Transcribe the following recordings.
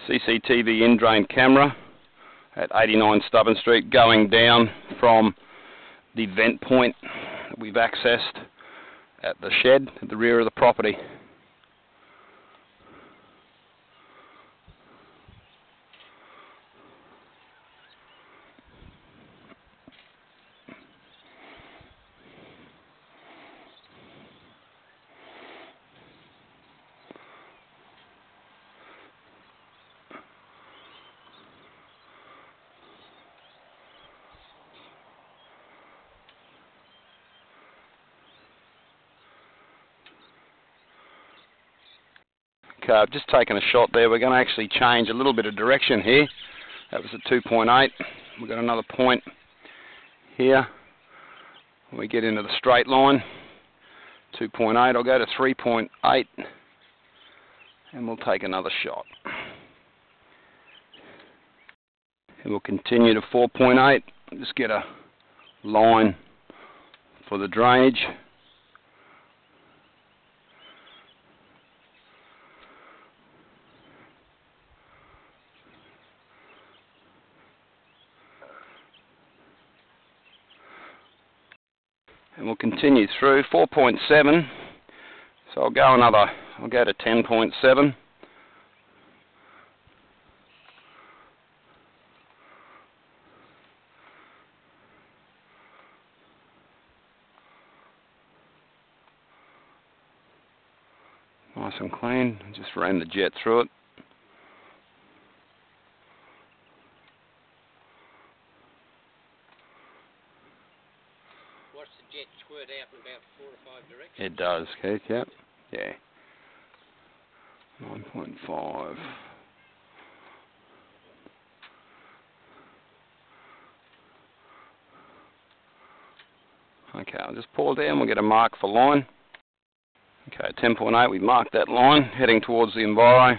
CCTV in-drain camera at 89 Stubbin Street, going down from the vent point that we've accessed at the shed at the rear of the property. Okay, I've just taken a shot there. We're going to actually change a little bit of direction here. That was at 2.8. We've got another point here. When we get into the straight line, 2.8, I'll go to 3.8 and we'll take another shot. And we'll continue to 4.8, just get a line for the drainage. And we'll continue through 4.7, so I'll go to 10.7. Nice and clean, just ran the jet through it. Watch the jet squirt out in about 4 or 5 directions. It does, Keith, yep. Yeah. 9.5. Okay, I'll just pull down, we'll get a mark for line. Okay, 10.8, we've marked that line, heading towards the enviro.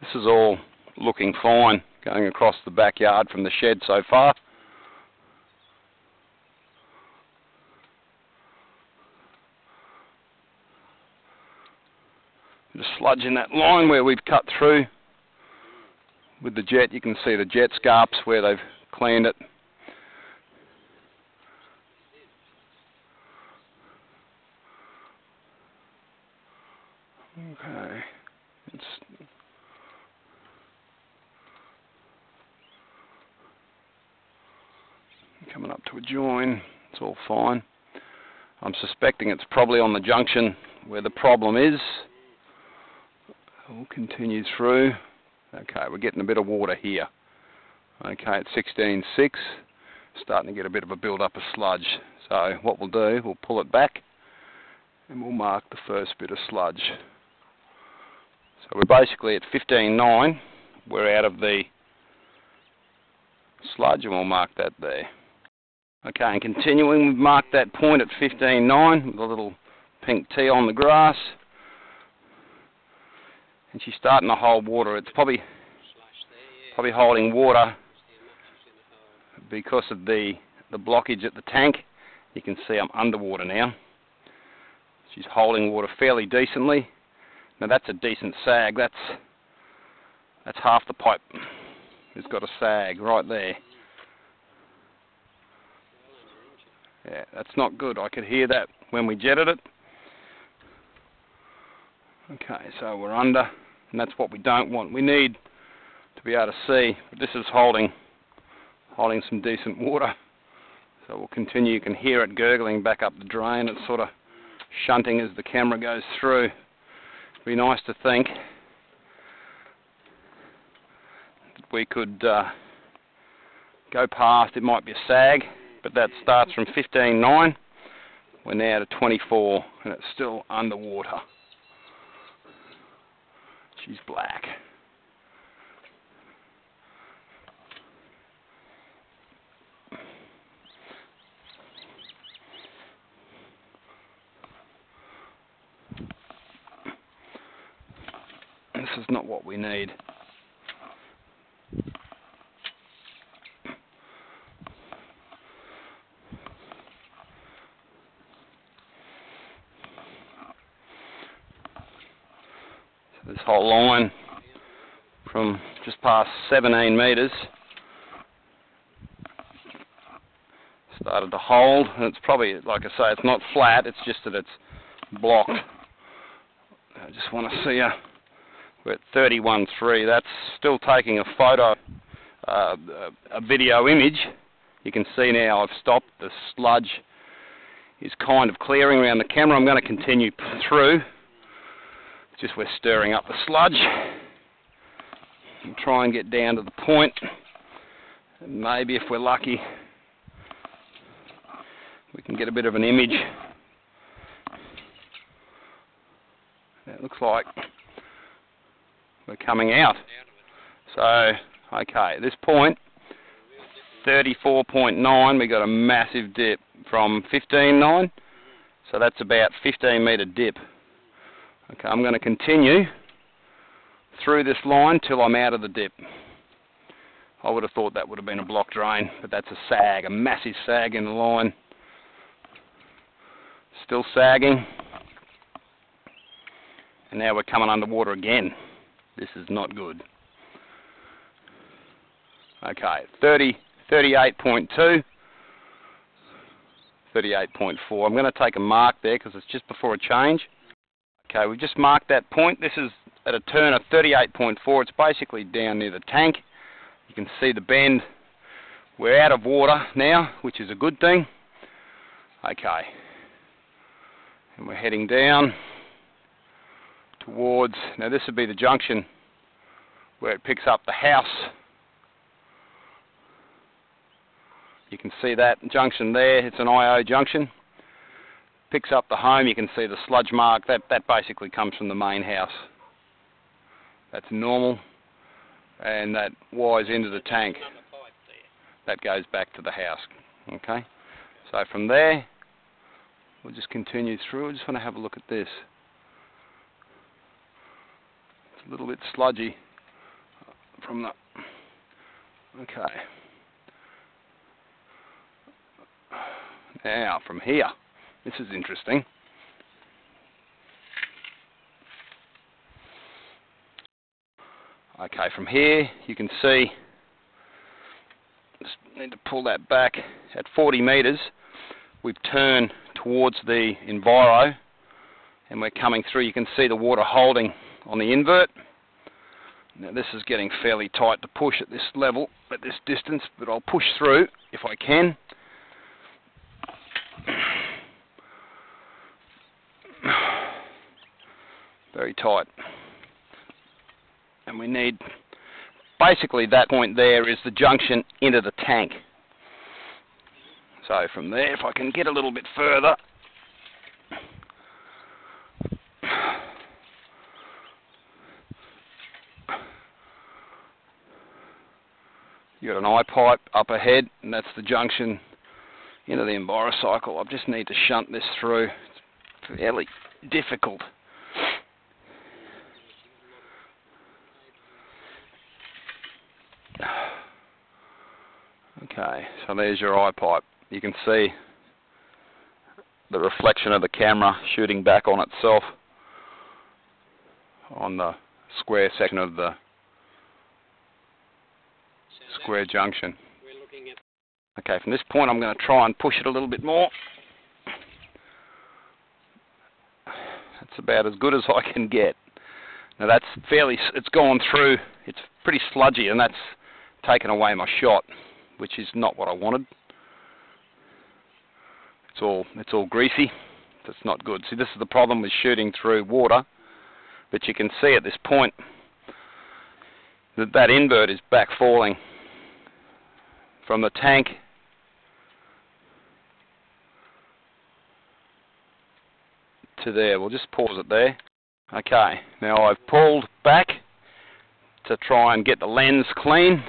This is all looking fine, going across the backyard from the shed so far. Just sludge in that line where we've cut through with the jet. You can see the jet scarps where they've cleaned it. Okay, it's coming up to a join. It's all fine. I'm suspecting it's probably on the junction where the problem is. We'll continue through. Okay, we're getting a bit of water here. Okay, at 16.6, starting to get a bit of a build-up of sludge. So what we'll do, we'll pull it back and we'll mark the first bit of sludge. So we're basically at 15.9. We're out of the sludge and we'll mark that there. Okay, and continuing, we've marked that point at 15.9 with a little pink T on the grass. And she's starting to hold water. It's probably holding water because of the blockage at the tank. You can see I'm underwater now. She's holding water fairly decently. Now that's a decent sag. That's half the pipe. It's got a sag right there. Yeah, that's not good. I could hear that when we jetted it. Okay, so we're under, and that's what we don't want. We need to be able to see, but this is holding some decent water. So we'll continue. You can hear it gurgling back up the drain. It's sort of shunting as the camera goes through. It'd be nice to think we could go past. It might be a sag, but that starts from 15.9. We're now to 24, and it's still underwater. She's black. This is not what we need. This whole line from just past 17 metres started to hold, and it's probably, like I say, it's not flat, it's just that it's blocked. I just want to see we're at 31.3. That's still taking a photo, a video image. You can see now I've stopped. The sludge is kind of clearing around the camera. I'm going to continue through. Just we're stirring up the sludge and try and get down to the point. And maybe if we're lucky, we can get a bit of an image. It looks like we're coming out. So, okay, at this point, 34.9, we got a massive dip from 15.9. So that's about 15 metre dip. Okay, I'm going to continue through this line till I'm out of the dip. I would have thought that would have been a block drain, but that's a sag, a massive sag in the line. Still sagging. And now we're coming underwater again. This is not good. Okay, 38.2, 38.4. I'm going to take a mark there because it's just before a change. Okay, we've just marked that point. This is at a turn of 38.4. It's basically down near the tank. You can see the bend. We're out of water now, which is a good thing. Okay. And we're heading down towards, now this would be the junction where it picks up the house. You can see that junction there. It's an IO junction. Picks up the home. You can see the sludge mark. That basically comes from the main house. That's normal. And that wires into the tank. That goes back to the house. Okay. So from there, we'll just continue through. I just want to have a look at this. It's a little bit sludgy from the... Okay. Now, from here, this is interesting. Okay, from here, you can see, just need to pull that back, at 40 metres, we've turned towards the enviro, and we're coming through. You can see the water holding on the invert. Now this is getting fairly tight to push at this level, at this distance, but I'll push through if I can. Very tight. And we need, basically that point there is the junction into the tank. So from there, if I can get a little bit further, you got an eye pipe up ahead, and that's the junction into the envirocycle. I just need to shunt this through. It's fairly difficult. Okay, so there's your eye pipe. You can see the reflection of the camera shooting back on itself on the square section of the square junction. Okay, from this point I'm going to try and push it a little bit more. That's about as good as I can get. Now that's fairly, it's gone through, it's pretty sludgy, and that's taken away my shot, which is not what I wanted. It's all greasy. That's not good. See, this is the problem with shooting through water. But you can see at this point that invert is back falling from the tank to there. We'll just pause it there. Okay, now I've pulled back to try and get the lens clean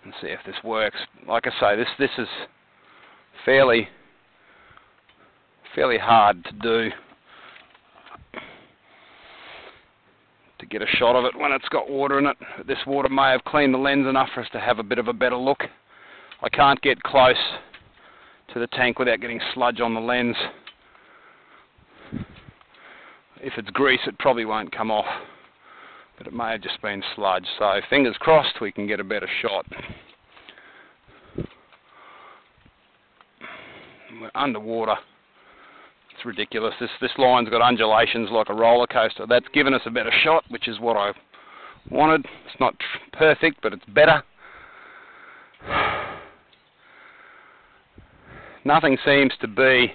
and see if this works. Like I say, this is fairly hard to do, to get a shot of it when it's got water in it. This water may have cleaned the lens enough for us to have a bit of a better look. I can't get close to the tank without getting sludge on the lens. If it's grease, it probably won't come off. but it may have just been sludge. So fingers crossed we can get a better shot. We're underwater. It's ridiculous. This line's got undulations like a roller coaster. That's given us a better shot, which is what I wanted. It's not perfect, but it's better. Nothing seems to be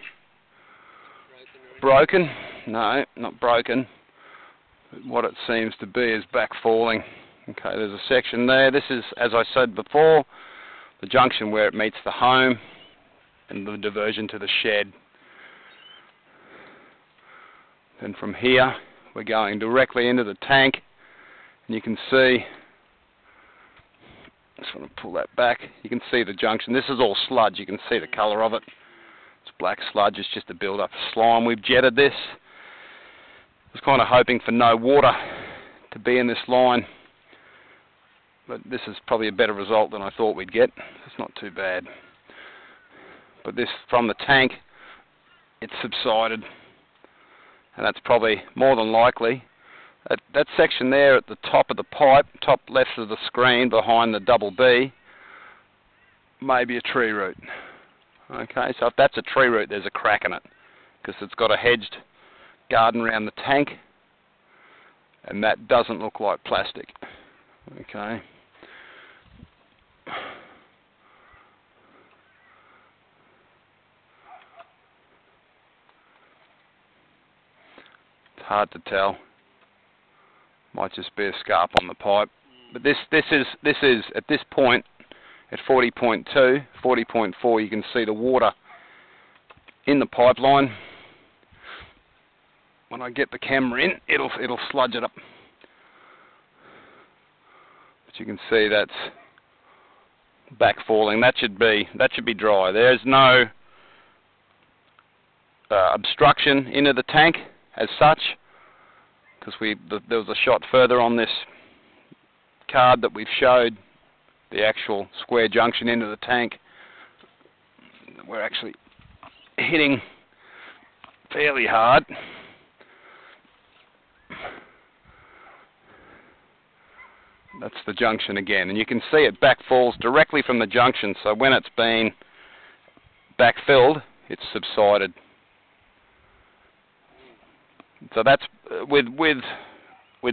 broken. No, not broken. What it seems to be is backfalling. Okay, there's a section there. This is, as I said before, the junction where it meets the home and the diversion to the shed. Then from here, we're going directly into the tank, and you can see, just want to pull that back, you can see the junction. This is all sludge, you can see the colour of it. It's black sludge, it's just a build-up of slime. We've jetted this. I was kind of hoping for no water to be in this line, but this is probably a better result than I thought we'd get. It's not too bad. But this, from the tank, it's subsided, and that's probably more than likely. That section there at the top of the pipe, top left of the screen behind the double B, may be a tree root. Okay, so if that's a tree root, there's a crack in it, because it's got a hedged garden around the tank, and that doesn't look like plastic. Okay. It's hard to tell. Might just be a scarp on the pipe. But this is at this point at 40.2, 40.4. You can see the water in the pipeline. When I get the camera in, it'll sludge it up. But you can see that's backfalling. That should be dry. There's no obstruction into the tank as such, because there was a shot further on this card that we've showed the actual square junction into the tank. We're actually hitting fairly hard. That's the junction again, and you can see it backfalls directly from the junction, so when it's been backfilled, it's subsided. So that's with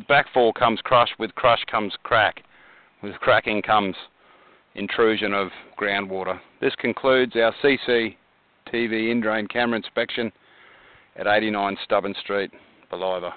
backfall comes crush, with crush comes crack, with cracking comes intrusion of groundwater. This concludes our CCTV in-drain camera inspection at 89 Stubbin St Belivah.